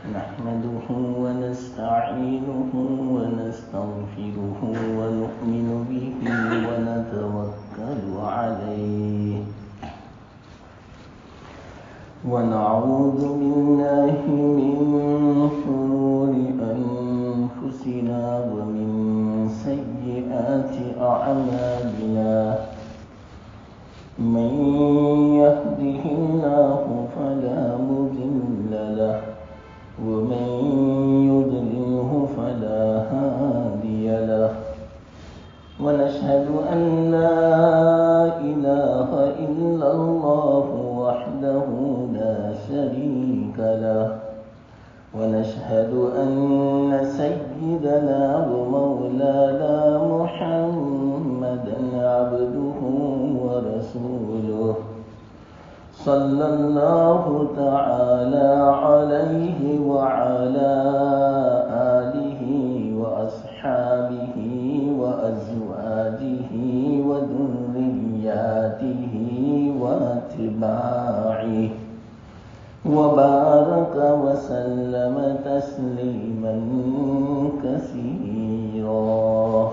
نحمده ونستعينه ونستغفره ونؤمن به ونتوكل عليه ونعوذ بالله من شرور أنفسنا ومن سيئات أعمالنا من يهده الله فلا مضل له ومن يضلله فلا هادي له ونشهد أن لا إله إلا الله وحده لا شريك له ونشهد أن سيدنا ومولانا محمدا عبده ورسوله صلى الله تعالى عليه وعلى آله وأصحابه وأزواجه وذرياته واتباعه وبارك وسلم تسليما كثيرا.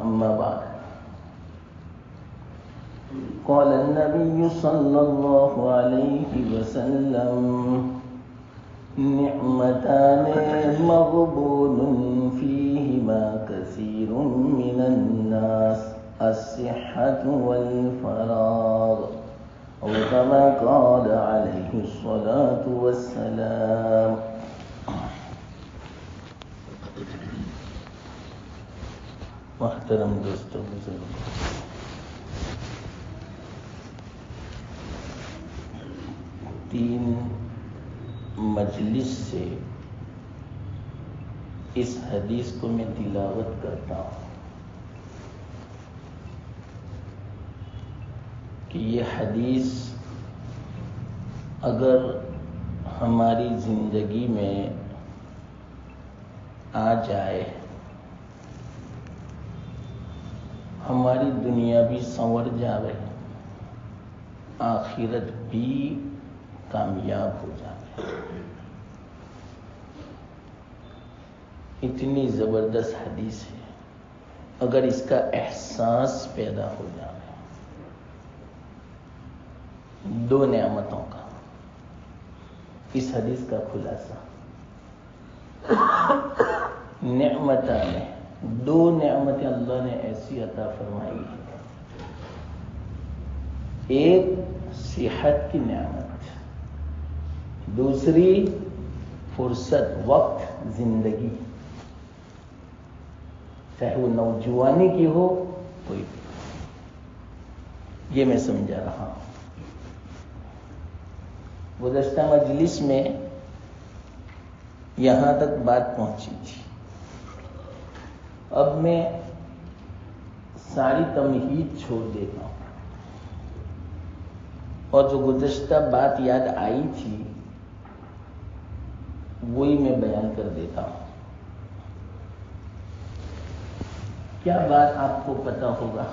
أما بعد، قال النبي صلى الله عليه وسلم: نعمتان مغبون فيهما كثير من الناس الصحة والفراغ، أو كما قال عليه الصلاة والسلام. محترم دوستو، بزرگوں، تین مجلس سے اس حدیث کو میں تلاوت کرتا ہوں کہ یہ حدیث اگر ہماری زندگی میں آ جائے، ہماری دنیا بھی سنور جاوے، آخرت بھی کامیاب ہو جائے. اتنی زبردست حدیث ہے. اگر اس کا احساس پیدا ہو جائے، دو نعمتوں کا، اس حدیث کا خلاصہ نعمتان، دو نعمتیں اللہ نے ایسی عطا فرمائی ہے. ایک صحت کی نعمت، دوسری فرصت، وقت، زندگی، چاہے وہ نوجوانی کی ہو کوئی بھی. یہ میں سمجھا رہا ہوں. گزشتہ مجلس میں یہاں تک بات پہنچی تھی. اب میں ساری تمہید چھوڑ دیتا ہوں اور جو گزشتہ بات یاد آئی تھی وہی میں بیان کر دیتا ہوں. کیا بات آپ کو پتا ہوگا؟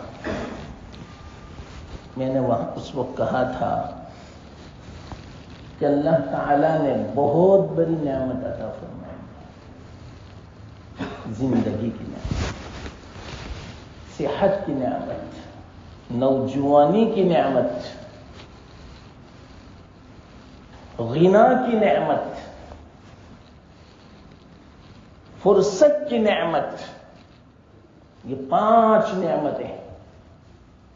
میں نے وہاں اس وقت کہا تھا کہ اللہ تعالیٰ نے بہت بڑی نعمت عطا فرمائی، زندگی کی نعمت، صحت کی نعمت، نوجوانی کی نعمت، غنا کی نعمت، فرصت کی نعمت. یہ 5 نعمتیں.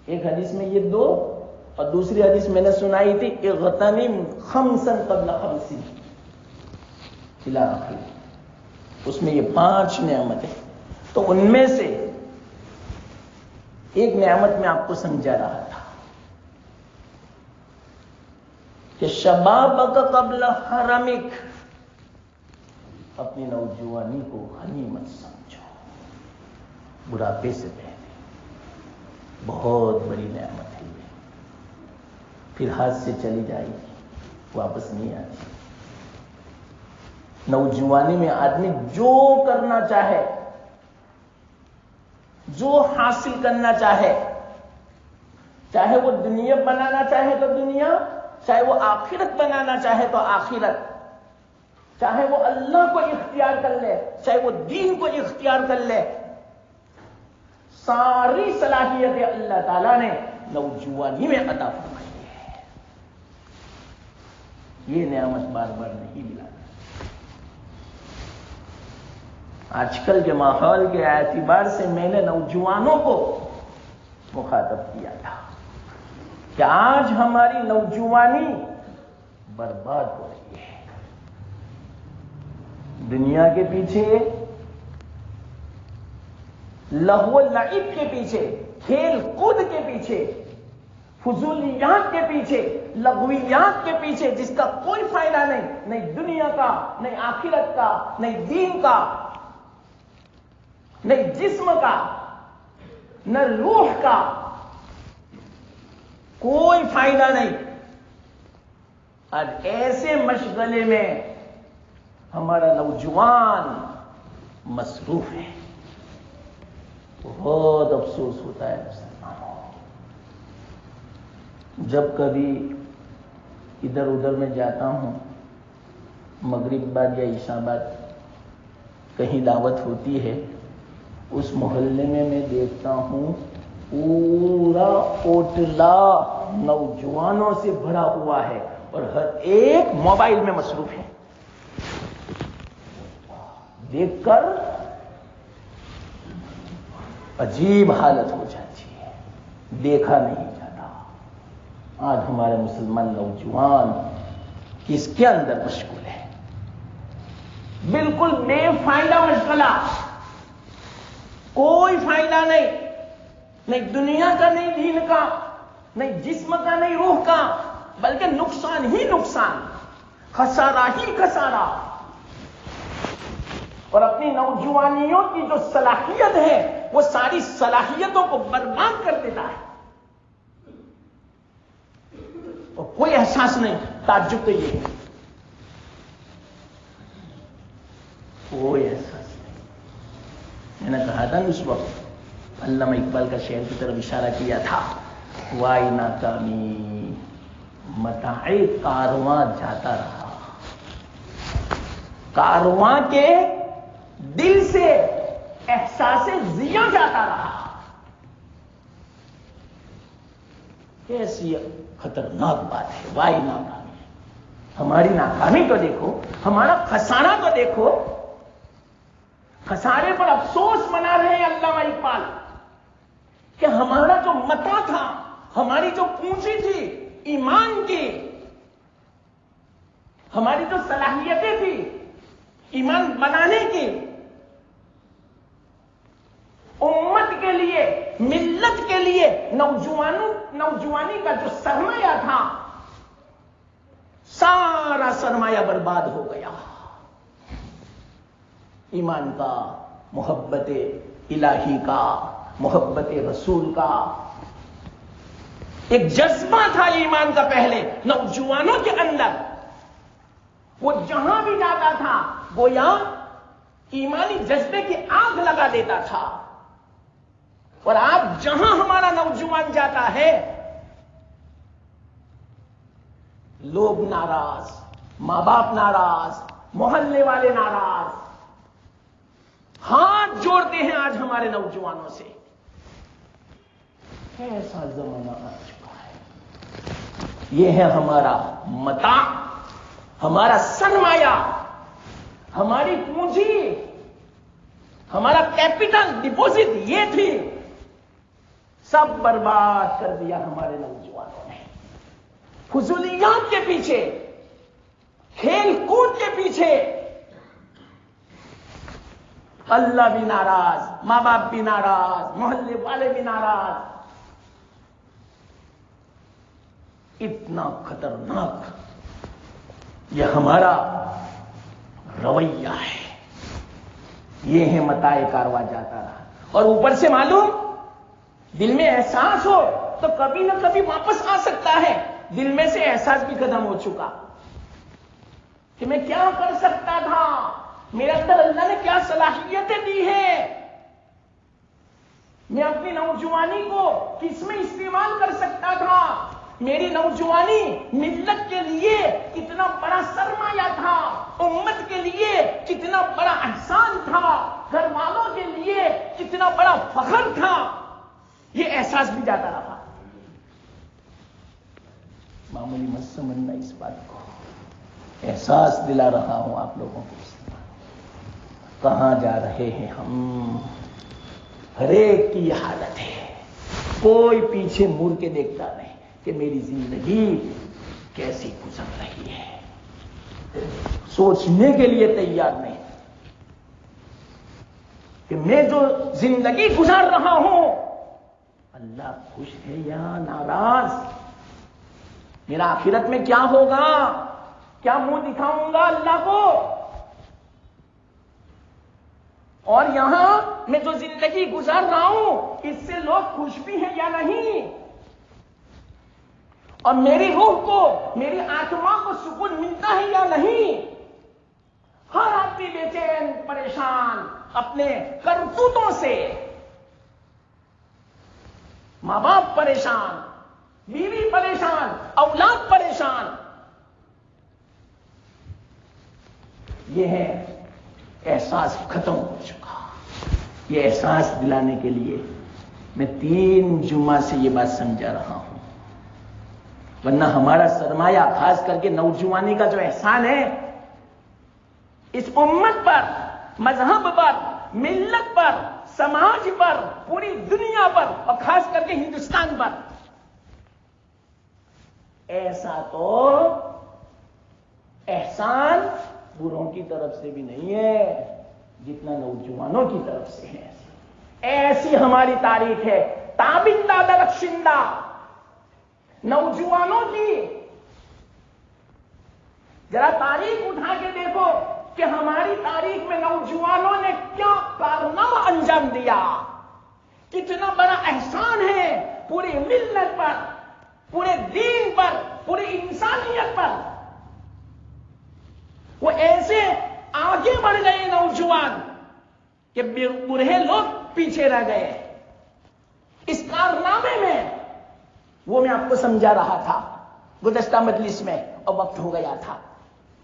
ایک حدیث میں یہ 2 اور دوسری حدیث میں نے سنائی تھی اغتنم خمسا قبل خمسین الی آخر. اس میں یہ 5 نعمتیں. تو ان میں سے ایک نعمت میں آپ کو سمجھا رہا تھا کہ شبابک قبل حرمک، اپنی نوجوانی کو غنیمت سمجھو، بڑھاپے سے پہلے. بہت بڑی نعمت ہے یہ. پھر ہاتھ سے چلی جائے گی، واپس نہیں آتی. نوجوانی میں آدمی جو کرنا چاہے، جو حاصل کرنا چاہے، چاہے وہ دنیا بنانا چاہے تو دنیا، چاہے وہ آخرت بنانا چاہے تو آخرت، چاہے وہ اللہ کو اختیار کر لے، چاہے وہ دین کو اختیار کر لے، ساری صلاحیتیں اللہ تعالیٰ نے نوجوانی میں عطا فرمائی ہے. یہ نعمت بار بار نہیں ملا. آج کل کے ماحول کے اعتبار سے میں نے نوجوانوں کو مخاطب کیا تھا کہ آج ہماری نوجوانی برباد ہو رہی ہے. دنیا کے پیچھے، لہو و لعب کے پیچھے، کھیل کود کے پیچھے، فضولیات کے پیچھے، لغویات کے پیچھے، جس کا کوئی فائدہ نہیں، نہیں دنیا کا، نہیں آخرت کا، نہیں دین کا، نہیں جسم کا، نہ روح کا، کوئی فائدہ نہیں. آج ایسے مشغلے میں ہمارا نوجوان مصروف ہے. بہت افسوس ہوتا ہے مسلمانوں. جب کبھی ادھر ادھر میں جاتا ہوں، مغرب بعد یا عشاء بعد کہیں دعوت ہوتی ہے، اس محلے میں دیکھتا ہوں پورا اوٹلا نوجوانوں سے بھرا ہوا ہے اور ہر ایک موبائل میں مصروف ہے. دیکھ کر عجیب حالت ہو جاتی ہے. دیکھا نہیں جاتا. آج ہمارے مسلمان نوجوان کس کے اندر مشغول ہے؟ بالکل بے فائدہ مشغلہ، کوئی فائدہ نہیں، نہیں دنیا کا، نہیں دین کا، نہیں جسم کا، نہیں روح کا، بلکہ نقصان ہی نقصان، خسارہ ہی خسارہ. اور اپنی نوجوانیوں کی جو صلاحیت ہے وہ ساری صلاحیتوں کو برباد کر دیتا ہے اور کوئی احساس نہیں. تعجب تو یہ ہے، کوئی احساس نہیں. میں نے کہا تھا اس وقت علامہ اقبال کا شعر کی طرف اشارہ کیا تھا، وائی ناکامی متاع کارواں جاتا رہا. کارواں کے دل سے احساس ضیاء جاتا رہا. کیسی خطرناک بات ہے. وائی ناکامی، ہماری ناکامی تو دیکھو، ہمارا خسارہ تو دیکھو. خسارے پر افسوس منا رہے ہیں علامہ اقبال کہ ہمارا جو متا تھا، ہماری جو پونجی تھی ایمان کی، ہماری جو صلاحیتیں تھی ایمان بنانے کی، امت کے لیے، ملت کے لیے نوجوانی کا جو سرمایہ تھا، سارا سرمایہ برباد ہو گیا. ایمان کا، محبت الہی کا، محبت رسول کا ایک جذبہ تھا ایمان کا پہلے نوجوانوں کے اندر. وہ جہاں بھی جاتا تھا گویا ایمانی جذبے کی آگ لگا دیتا تھا. اور آج جہاں ہمارا نوجوان جاتا ہے لوگ ناراض، ماں باپ ناراض، محلے والے ناراض، ہاتھ جوڑتے ہیں آج ہمارے نوجوانوں سے. ایسا زمانہ آ چکا ہے. یہ ہے ہمارا متاع، ہمارا سرمایہ، ہماری پونجی، ہمارا کیپٹل ڈپوزٹ یہ تھی، سب برباد کر دیا ہمارے نوجوانوں نے. فضولیات کے پیچھے، کھیل کود کے پیچھے. اللہ بھی ناراض، ماں باپ بھی ناراض، محلے والے بھی ناراض. اتنا خطرناک یہ ہمارا رویہ ہے. یہ ہے متاع کارواں جاتا رہا. اور اوپر سے معلوم، دل میں احساس ہو تو کبھی نہ کبھی واپس آ سکتا ہے. دل میں سے احساس بھی ختم ہو چکا کہ میں کیا کر سکتا تھا، میرے اندر اللہ نے کیا صلاحیتیں دی ہیں، میں اپنی نوجوانی کو کس میں استعمال کر سکتا تھا. میری نوجوانی ملت کے لیے اتنا بڑا سرمایہ تھا، امت کے بڑا فخر تھا، یہ احساس بھی جاتا رہا. معمولی مت سمجھنا اس بات کو، احساس دلا رہا ہوں آپ لوگوں کو. کہاں جا رہے ہیں ہم؟ ہر ایک کی یہ حالت ہے، کوئی پیچھے مڑ کے دیکھتا نہیں کہ میری زندگی کیسی گزر رہی ہے. سوچنے کے لیے تیار نہیں کہ میں جو زندگی گزار رہا ہوں اللہ خوش ہے یا ناراض، میرا آخرت میں کیا ہوگا، کیا منہ دکھاؤں گا اللہ کو، اور یہاں میں جو زندگی گزار رہا ہوں اس سے لوگ خوش بھی ہیں یا نہیں، اور میری روح کو، میری آتما کو سکون ملتا ہے یا نہیں. ہر آدمی بے چین پریشان اپنے کرتوتوں سے، ماں باپ پریشان، بیوی پریشان، اولاد پریشان. یہ ہے احساس ختم ہو چکا. یہ احساس دلانے کے لیے میں 3 جمعہ سے یہ بات سمجھا رہا ہوں، ورنہ ہمارا سرمایہ خاص کر کے نوجوانی کا جو احسان ہے اس امت پر، مذہب پر، ملت پر، سماج پر، پوری دنیا پر، اور خاص کر کے ہندوستان پر، ایسا تو احسان بروں کی طرف سے بھی نہیں ہے جتنا نوجوانوں کی طرف سے ہے. ایسی ہماری تاریخ ہے تابندہ درخشندہ نوجوانوں کی. ذرا تاریخ اٹھا کے دیکھو کہ ہماری تاریخ میں نوجوانوں نے کیا کارنامہ انجام دیا. کتنا بڑا احسان ہے پوری ملت پر، پورے دین پر، پوری انسانیت پر. وہ ایسے آگے بڑھ گئے نوجوان کہ بوڑھے لوگ پیچھے رہ گئے. اس کارنامے میں وہ میں آپ کو سمجھا رہا تھا گزشتہ مجلس میں، اور وقت ہو گیا تھا.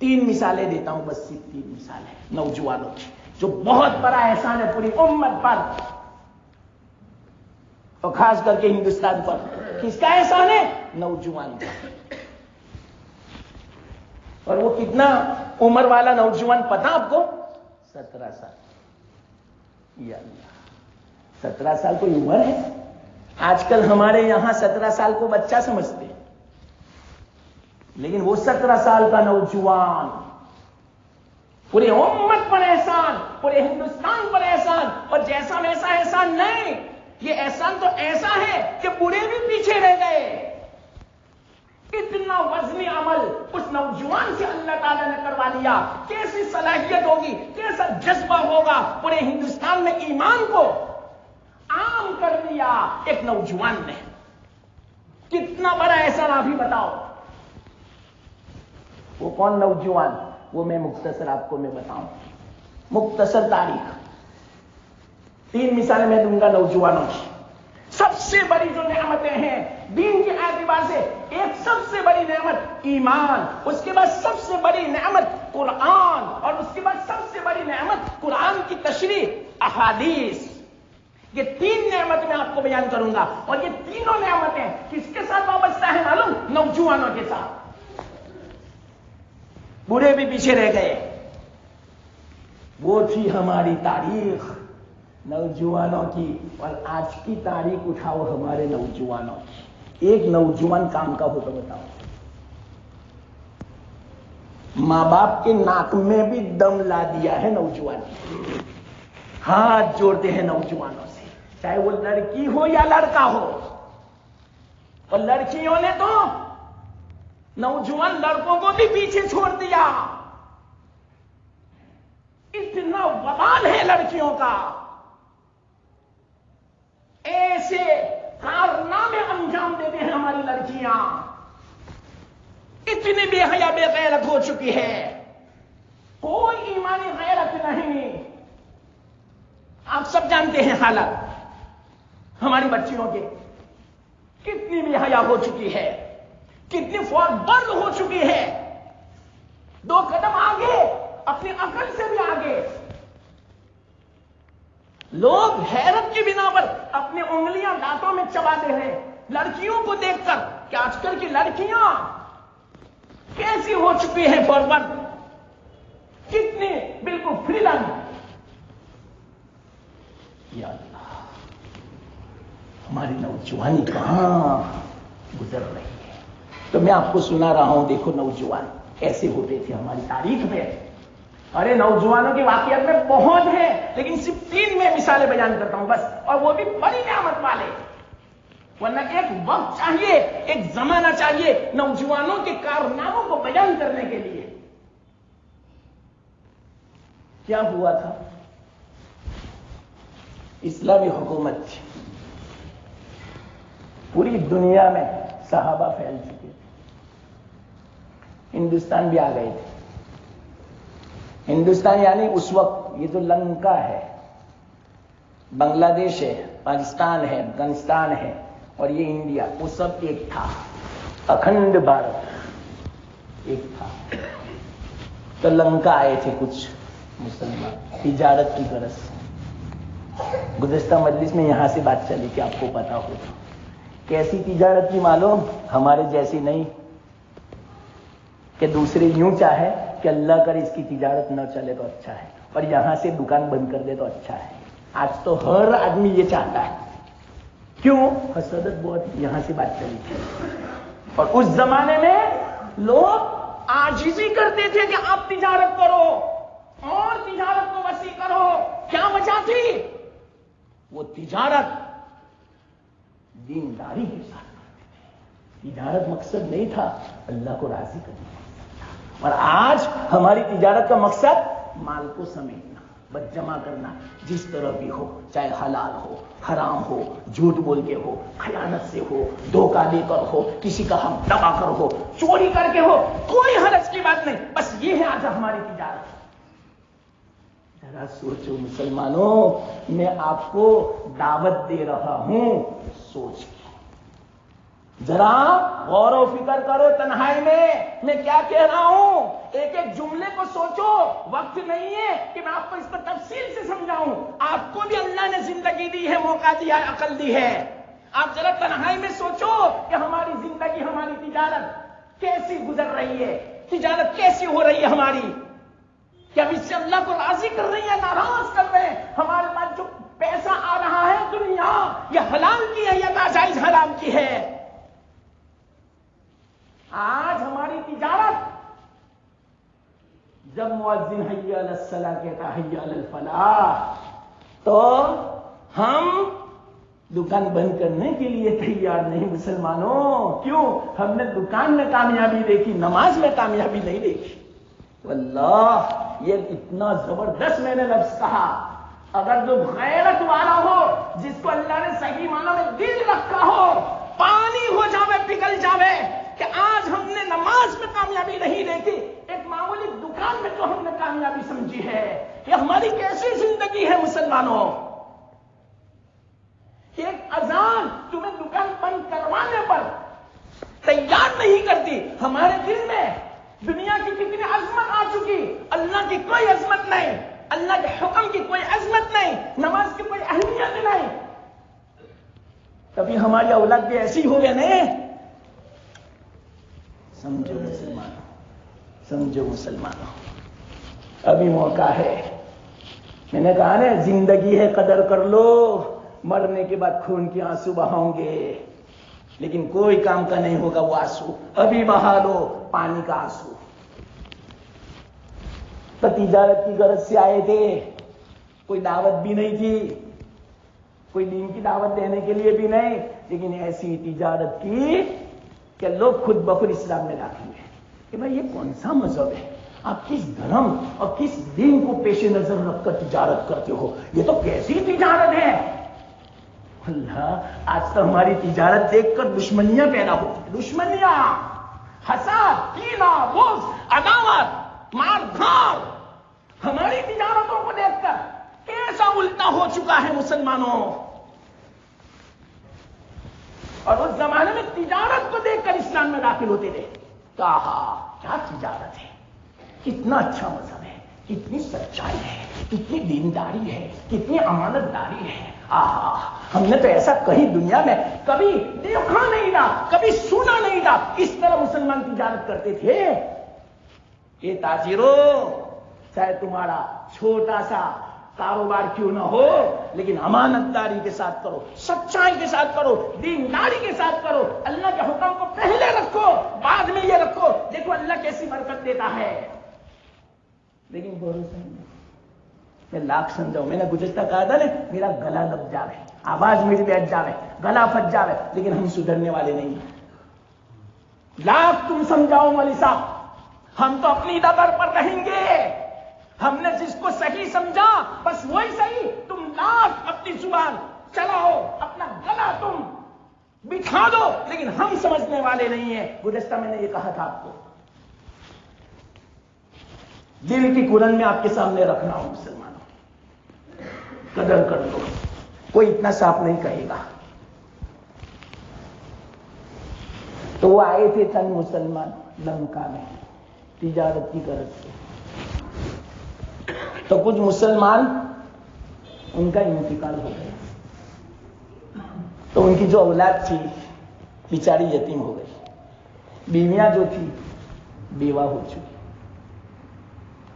3 مثالیں دیتا ہوں، بس صرف 3 مثالیں نوجوانوں کی، جو بہت بڑا احسان ہے پوری امت پر اور خاص کر کے ہندوستان پر. کس کا احسان ہے؟ نوجوان کا. اور وہ کتنا عمر والا نوجوان پتہ آپ کو؟ 17 سال. یا اللہ، 17 سال کوئی عمر ہے؟ آج کل ہمارے یہاں 17 سال کو بچہ سمجھتے ہیں، لیکن وہ 17 سال کا نوجوان، پوری امت پر احسان، پورے ہندوستان پر احسان. اور جیسا ویسا احسان نہیں، یہ احسان تو ایسا ہے کہ بوڑھے بھی پیچھے رہ گئے. اتنا وزنی عمل اس نوجوان سے اللہ تعالیٰ نے کروا لیا. کیسی صلاحیت ہوگی، کیسا جذبہ ہوگا. پورے ہندوستان میں ایمان کو عام کر دیا ایک نوجوان نے. کتنا بڑا احسان آپ ہی بتاؤ. وہ کون نوجوان؟ وہ میں مختصر آپ کو میں بتاؤں، مختصر تاریخ. 3 مثالیں میں دوں گا نوجوانوں کی. سب سے بڑی جو نعمتیں ہیں دین کے اعتبار سے، ایک سب سے بڑی نعمت ایمان، اس کے بعد سب سے بڑی نعمت قرآن، اور اس کے بعد سب سے بڑی نعمت قرآن کی تشریح، احادیث. یہ 3 نعمت میں آپ کو بیان کروں گا، اور یہ تینوں نعمتیں کس کے ساتھ وابستہ ہیں معلوم؟ نوجوانوں کے ساتھ. بوڑھے بھی پیچھے رہ گئے. وہ تھی ہماری تاریخ نوجوانوں کی. اور آج کی تاریخ اٹھاؤ ہمارے نوجوانوں کی. ایک نوجوان کام کا ہو تو بتاؤ. ماں باپ کے ناک میں بھی دم لا دیا ہے نوجوان. ہاتھ جوڑتے ہیں نوجوانوں سے، چاہے وہ لڑکی ہو یا لڑکا ہو. اور لڑکیوں نے تو نوجوان لڑکوں کو بھی پیچھے چھوڑ دیا. اتنا وبال ہے لڑکیوں کا. ایسے کارنامے انجام دیتے ہیں ہماری لڑکیاں. اتنی بے حیا بے غیرت ہو چکی ہے، کوئی ایمانی غیرت نہیں. آپ سب جانتے ہیں حالت ہماری بچیوں کے، کتنی بے حیا ہو چکی ہے، کتنی فارورڈ ہو چکی ہے. 2 قدم آگے، اپنی عقل سے بھی آگے. لوگ حیرت کی بنا پر اپنی انگلیاں دانتوں میں چباتے ہیں لڑکیوں کو دیکھ کر کہ آج کل کی لڑکیاں کیسی ہو چکی ہیں فارورڈ، کتنی بالکل فریڈم. یا اللہ، ہماری نوجوانی کہاں گزر رہی ہے. تو میں آپ کو سنا رہا ہوں، دیکھو نوجوان ایسے ہوتے تھے ہماری تاریخ میں. ارے نوجوانوں کی واقعات میں بہت ہے، لیکن صرف 3 میں مثالیں بیان کرتا ہوں بس، اور وہ بھی بڑی نعمت والے. ورنہ ایک وقت چاہیے، ایک زمانہ چاہیے نوجوانوں کے کارناموں کو بیان کرنے کے لیے. کیا ہوا تھا؟ اسلامی حکومت تھی، پوری دنیا میں صحابہ پھیل چکے تھے، ہندوستان بھی آ گئے تھے. ہندوستان یعنی اس وقت یہ جو لنکا ہے، بنگلہ دیش ہے، پاکستان ہے، افغانستان ہے اور یہ انڈیا، وہ سب ایک تھا. اکھنڈ بھارت ایک تھا. تو لنکا آئے تھے کچھ مسلمان تجارت کی غرض سے. گزشتہ مجلس میں یہاں سے بات چلی کہ آپ کو پتا ہو تو کیسی تجارت کی معلوم؟ ہمارے جیسی نہیں کہ دوسرے یوں چاہے کہ اللہ کرے اس کی تجارت نہ چلے تو اچھا ہے، اور یہاں سے دکان بند کر دے تو اچھا ہے. آج تو ہر آدمی یہ چاہتا ہے. کیوں؟ حسادت بہت. یہاں سے بات چلی تھی. اور اس زمانے میں لوگ عاجزی کرتے تھے کہ آپ تجارت کرو اور تجارت کو وسیع کرو. کیا وجہ تھی؟ وہ تجارت دینداری کے ساتھ کرتے تھے. تجارت مقصد نہیں تھا، اللہ کو راضی کرنا مقصد تھا. اور آج ہماری تجارت کا مقصد مال کو سمیٹنا، بس جمع کرنا، جس طرح بھی ہو، چاہے حلال ہو، حرام ہو، جھوٹ بول کے ہو، خیانت سے ہو، دھوکہ دے کر ہو، کسی کا حق دبا کر ہو، چوری کر کے ہو، کوئی حرج کی بات نہیں. بس یہ ہے آج ہماری تجارت. ذرا سوچو مسلمانوں، میں آپ کو دعوت دے رہا ہوں سوچ کی. ذرا غور و فکر کرو تنہائی میں کیا کہہ رہا ہوں. ایک ایک جملے کو سوچو. وقت نہیں ہے کہ میں آپ کو اس کو تفصیل سے سمجھاؤں. آپ کو بھی اللہ نے زندگی دی ہے، موقع دیا ہے، عقل دی ہے. آپ ذرا تنہائی میں سوچو کہ ہماری زندگی، ہماری تجارت کیسی گزر رہی ہے، تجارت کیسی ہو رہی ہے ہماری. کہ ہم اس سے اللہ کو راضی کر رہے ہیں، ناراض کر رہے ہیں. ہمارے پاس جو پیسہ آ رہا ہے دنیا، یہ حلال کی ہے یا ناجائز حرام کی ہے؟ آج ہماری تجارت، جب مؤذن حی علی الصلاۃ کہتا حی علی الفلاح، تو ہم دکان بند کرنے کے لیے تیار نہیں مسلمانوں. کیوں؟ ہم نے دکان میں کامیابی دیکھی، نماز میں کامیابی نہیں دیکھی. واللہ یہ اتنا زبردست میں نے لفظ کہا. اگر جو غیرت والا ہو، جس کو اللہ نے صحیح معنی میں دل رکھا ہو، پانی ہو جاوے، پگھل جاوے کہ آج ہم نے نماز میں کامیابی نہیں دیکھی، ایک معمولی دکان میں جو ہم نے کامیابی سمجھی ہے. یہ ہماری کیسی زندگی ہے مسلمانوں؟ ایک اذان تمہیں دکان بند کروانے پر تیار نہیں کرتی. ہمارے دل میں دنیا کی کتنی عظمت آ چکی، اللہ کی کوئی عظمت نہیں، اللہ کے حکم کی کوئی عظمت نہیں، نماز کی کوئی اہمیت نہیں. کبھی ہماری اولاد بھی ایسی ہو گئے نہیں. سمجھو مسلمانوں، سمجھو مسلمانوں، ابھی موقع ہے. میں نے کہا نا، زندگی ہے قدر کر لو. مرنے کے بعد خون کے آنسو بہاؤں گے، لیکن کوئی کام کا نہیں ہوگا وہ آنسو. ابھی بہا لو پانی کا آنسو. تو تجارت کی غرض سے آئے تھے، کوئی دعوت بھی نہیں تھی، کوئی دین کی دعوت دینے کے لیے بھی نہیں، لیکن ایسی تجارت کی کہ لوگ خود بخود اسلام میں داخل ہوئے. کہ بھائی یہ کون سا مذہب ہے؟ آپ کس دھرم اور کس دین کو پیش نظر رکھ کر تجارت کرتے ہو؟ یہ تو کیسی تجارت ہے؟ اللہ، آج تو ہماری تجارت دیکھ کر دشمنیاں پیدا ہوتی، دشمنیاں، حسد، کینہ، بغض، عداوت، مار دھاڑ. ہماری تجارتوں کو دیکھ کر کیسا الٹا ہو چکا ہے مسلمانوں. اور اس زمانے میں تجارت کو دیکھ کر اسلام میں داخل ہوتے تھے. کہا کیا تجارت ہے، کتنا اچھا مذہب ہے، کتنی سچائی ہے. کتنی دینداری ہے، کتنی امانت داری ہے. ہم نے تو ایسا کہیں دنیا میں کبھی دیکھا نہیں تھا، کبھی سنا نہیں تھا. اس طرح مسلمان تجارت کرتے تھے. یہ تاجروں، چاہے تمہارا چھوٹا سا کاروبار کیوں نہ ہو، لیکن امانت داری کے ساتھ کرو، سچائی کے ساتھ کرو، دینداری کے ساتھ کرو. اللہ کے حکم کو پہلے رکھو، بعد میں یہ رکھو. دیکھو اللہ کیسی برکت دیتا ہے. لیکن بھروسہ نہیں. میں لاکھ سمجھاؤں، میں نے گزشتہ کہا تھا نا، میرا گلا دب جاوے، آواز میری بیٹھ جاوے، گلا پھٹ جاوے، لیکن ہم سدھرنے والے نہیں ہیں. لاکھ تم سمجھاؤ مولوی صاحب، ہم تو اپنی ڈگر پر رہیں گے. ہم نے جس کو صحیح سمجھا بس وہی صحیح. تم لاکھ اپنی زبان چلاؤ، اپنا گلا تم بٹھا دو، لیکن ہم سمجھنے والے نہیں ہیں. گزشتہ میں نے یہ کہا تھا آپ کو، دل کی قرآن میں آپ کے سامنے رکھنا ہوں. مسلمانوں، قدر کر لو. کوئی اتنا صاف نہیں کہے گا. تو وہ آئے تھے چند مسلمان لنکا میں تجارت کی غرض سے. تو کچھ مسلمان ان کا انتقال ہو گیا، تو ان کی جو اولاد تھی بیچاری یتیم ہو گئی. بیویاں جو تھی بیوہ ہو چکی.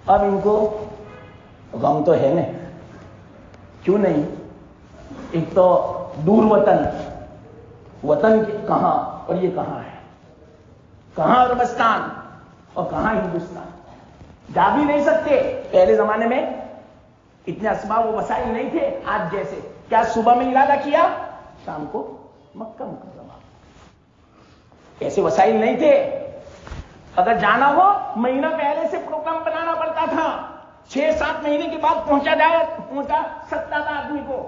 اب ان کو غم تو ہے نا، کیوں نہیں. ایک تو دور وطن، وطن کہاں اور یہ کہاں ہے، کہاں عربستان اور کہاں ہندوستان. جا بھی نہیں سکتے. پہلے زمانے میں اتنے اسباب و وسائل نہیں تھے آج جیسے. کیا صبح میں ارادہ کیا، شام کو مکہ مکرمہ. ایسے وسائل نہیں تھے. اگر جانا ہو مہینہ پہلے سے پروگرام بنانا پڑتا تھا. 6-7 مہینے کے بعد پہنچا سکتا تھا آدمی کو.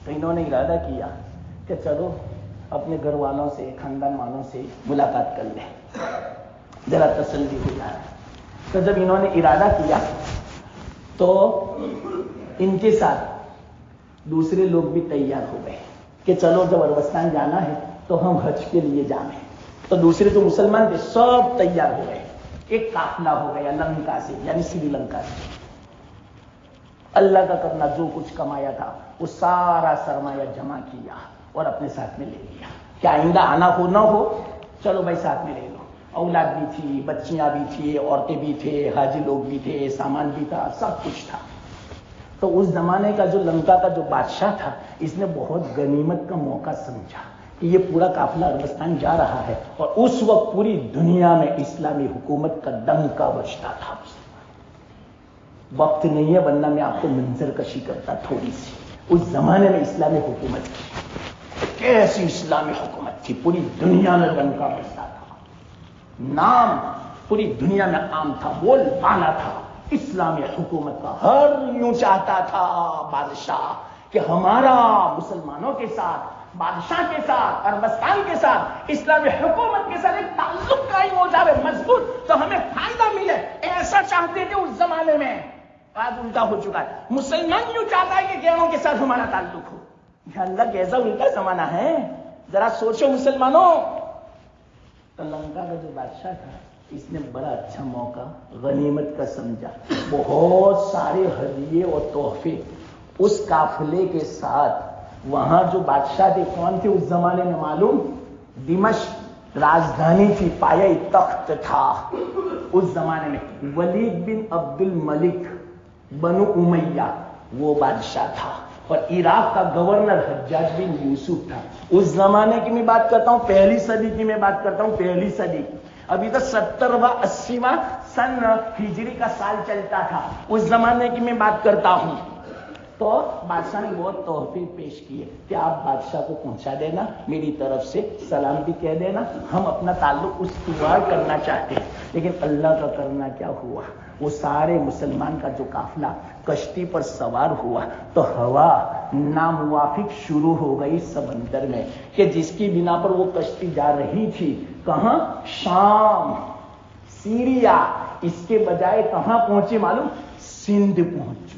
تو انہوں نے ارادہ کیا کہ چلو اپنے گھر والوں سے، خاندان والوں سے ملاقات کر لیں، ذرا تسلی ہو جائے. تو جب انہوں نے ارادہ کیا تو ان کے ساتھ دوسرے لوگ بھی تیار ہو گئے کہ چلو جب عربستان جانا ہے تو ہم حج کے لیے جائیں. تو دوسرے جو مسلمان تھے سب تیار ہو گئے. ایک قافلہ ہو گیا لنکا سے، یعنی سری لنکا سے. اللہ کا کرنا، جو کچھ کمایا تھا وہ سارا سرمایہ جمع کیا اور اپنے ساتھ میں لے لیا. کیا آئندہ آنا ہو نہ ہو، چلو بھائی ساتھ میں لے لو. اولاد بھی تھی، بچیاں بھی تھی، عورتیں بھی تھے، حاجی لوگ بھی تھے، سامان بھی تھا، سب کچھ تھا. تو اس زمانے کا جو لنکا کا جو بادشاہ تھا، اس نے بہت غنیمت کا موقع سمجھا کہ یہ پورا قافلہ عربستان جا رہا ہے اور اس وقت پوری دنیا میں اسلامی حکومت کا ڈنکا بجتا تھا. وقت نہیں ہے ورنہ میں آپ کو منظر کشی کرتا تھوڑی سی. اس زمانے میں اسلامی حکومت کی کیسی اسلامی حکومت تھی، پوری دنیا میں ڈنکا بجتا تھا. نام پوری دنیا میں عام تھا، بول بالا تھا اسلامی حکومت کا. ہر یوں چاہتا تھا بادشاہ کہ ہمارا مسلمانوں کے ساتھ، بادشاہ کے ساتھ، عربستان کے ساتھ، اسلامی حکومت کے ساتھ ایک تعلق قائم ہو جائے مضبوط، تو ہمیں فائدہ ملے. ایسا چاہتے تھے اس زمانے میں. آج الٹا ہو چکا ہے. مسلمان یوں چاہتا ہے کہ غیروں کے ساتھ ہمارا تعلق ہو. اللہ کیسا الٹا زمانہ ہے، ذرا سوچو مسلمانوں. تو لنکا کا جو بادشاہ تھا، اس نے بڑا اچھا موقع غنیمت کا سمجھا. بہت سارے ہدیے اور تحفے اس قافلے کے ساتھ. وہاں جو بادشاہ تھے کون تھے اس زمانے میں معلوم؟ دمشق راجدھانی تھی، پایہ تخت تھا اس زمانے میں. ولید بن عبد الملک بنو امیہ وہ بادشاہ تھا، اور عراق کا گورنر حجاج بن یوسف تھا. اس زمانے کی میں بات کرتا ہوں، پہلی صدی کی میں بات کرتا ہوں، پہلی صدی. ابھی تو 70واں 80واں سن ہجری کا سال چلتا تھا. اس زمانے کی میں بات کرتا ہوں. تو بادشاہ نے بہت تحفے پیش کیے کہ آپ بادشاہ کو پہنچا دینا، میری طرف سے سلام بھی کہہ دینا، ہم اپنا تعلق استوار کرنا چاہتے ہیں. لیکن اللہ کا کرنا کیا ہوا، وہ سارے مسلمان کا جو قافلہ کشتی پر سوار ہوا تو ہوا ناموافق شروع ہو گئی سمندر میں، کہ جس کی بنا پر وہ کشتی جا رہی تھی کہاں؟ شام، سیریا. اس کے بجائے کہاں پہنچے معلوم؟ سندھ پہنچ چکی.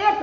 1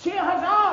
6000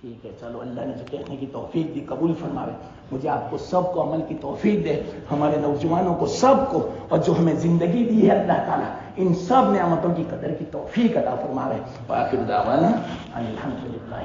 ٹھیک ہے چلو، اللہ نے جو کہنے کی توفیق دی قبول فرماوے، مجھے آپ کو سب کو عمل کی توفیق دے، ہمارے نوجوانوں کو سب کو، اور جو ہمیں زندگی دی ہے اللہ تعالیٰ ان سب نعمتوں کی قدر کی توفیق عطا فرماوے۔ وآخر دعوانا ان الحمد للہ۔